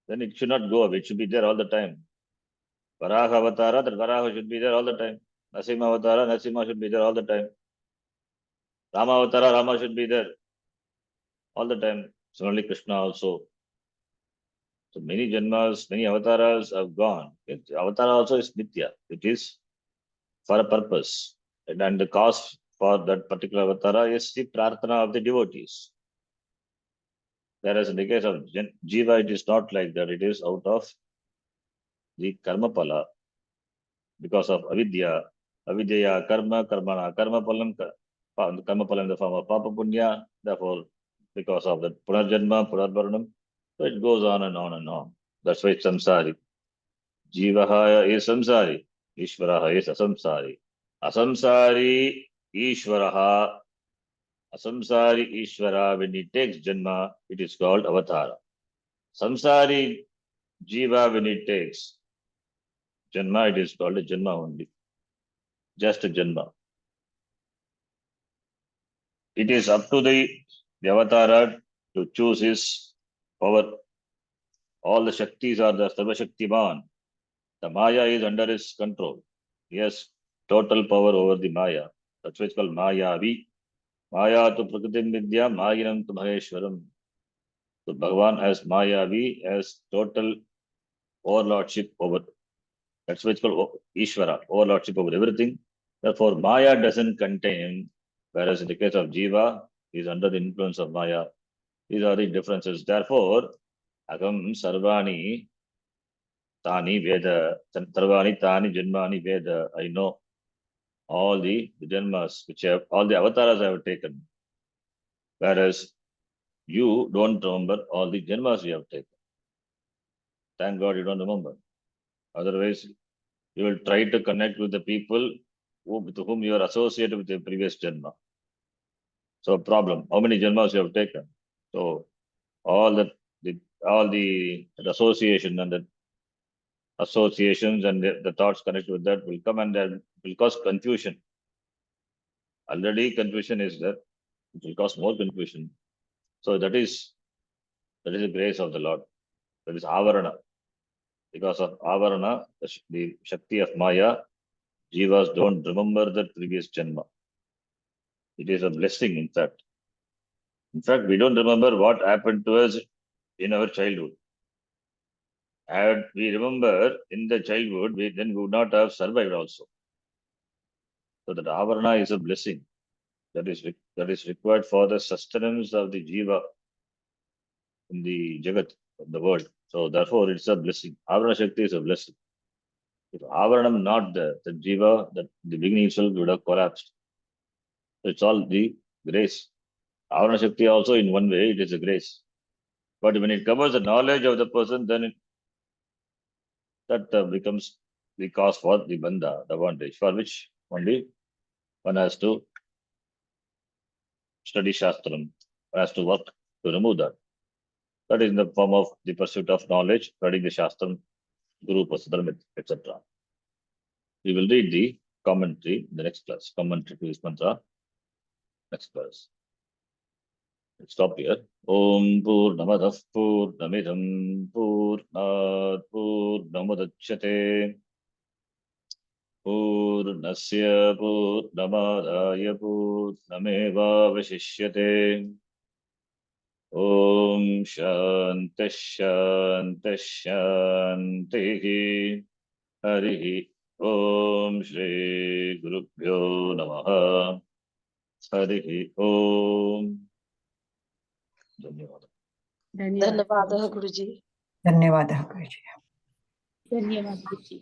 A: then it should not go away. It should be there all the time. Varaha avatara, that Varaha should be there all the time. Nasimha avatara, Nasimha should be there all the time. Rama avatara, Rama should be there all the time. Similarly, Krishna also. So many Janmas, many avatars have gone. Avatar also is Nitya. It is for a purpose. And the cause for that particular avatara is the prarthana of the devotees. Whereas in the case of Jiva, it is not like that. It is out of the karma pala. Because of avidya, avidya karma, karmana, karma palam in the form of papa punya. Therefore, because of the punarjanma, punarvarnam, so it goes on and on and on. That's why it's samsari. Jivaha is samsari. Ishvaraha is asamsari. Asamsari Ishvaraha. Asamsari Ishvara, when he takes janma, it is called avatara. Samsari Jiva, when he takes janma, it is called a janma only. Just a janma. It is up to the avatara to choose his power. All the Shaktis are the Sarva Shaktiman. The Maya is under his control. He has total power over the Maya. That's why it's called Mayavi. Maya tu Prakritim Vidya, Mayinam tu Maheshwaram. So Bhagavan has Mayavi, has total overlordship over. That's why it's called Ishvara, overlordship over everything. Therefore, Maya doesn't contain, whereas in the case of Jiva, he is under the influence of Maya. These are the differences. Therefore, Agam Sarvani Tani Veda, Sarvani Tani Janmani Veda. I know all the Janmas, which have, all the avatars I have taken. Whereas you don't remember all the Janmas you have taken. Thank God you don't remember. Otherwise, you will try to connect with the people with whom you are associated with the previous Janma. So, problem, how many Janmas you have taken? So, all the association and the associations and the thoughts connected with that will come and will cause confusion. Already confusion is there. It will cause more confusion. So that is the grace of the Lord. That is avarana. Because of avarana, the Shakti of Maya, Jivas don't remember the previous Janma. It is a blessing, in fact. In fact, we don't remember what happened to us in our childhood. Had we remember in the childhood, then we would not have survived also. So that avarana is a blessing that is required for the sustenance of the jiva in the jagat, of the world. So therefore, it's a blessing. Avarana Shakti is a blessing. If avaranam not there, the jiva, the beginning itself would have collapsed. So it's all the grace. Avarana Shakti also, in one way, it is a grace. But when it covers the knowledge of the person, then that becomes the cause for the bandha, the bondage, for which only one has to study Shastram, has to work to remove that. That is in the form of the pursuit of knowledge, studying the Shastram, Guru Pasadharma, etc. We will read the commentary in the next class. Commentary to this mantra, next class. Let's stop here. Om Purnamadav Purnamidam Purnat Purnamudachyate Purnasya Purnamadaya Purnameva Vashishyate. Om Shanti Shanti Shanti. Harihi Om Shri Gurubhyo Namaha. Harihi Om. धन्यवाद.
B: धन्यवाद
C: धन्यवादः गुरुजी.
D: धन्यवादः गुरुजी.
C: धन्यवाद गुरुजी.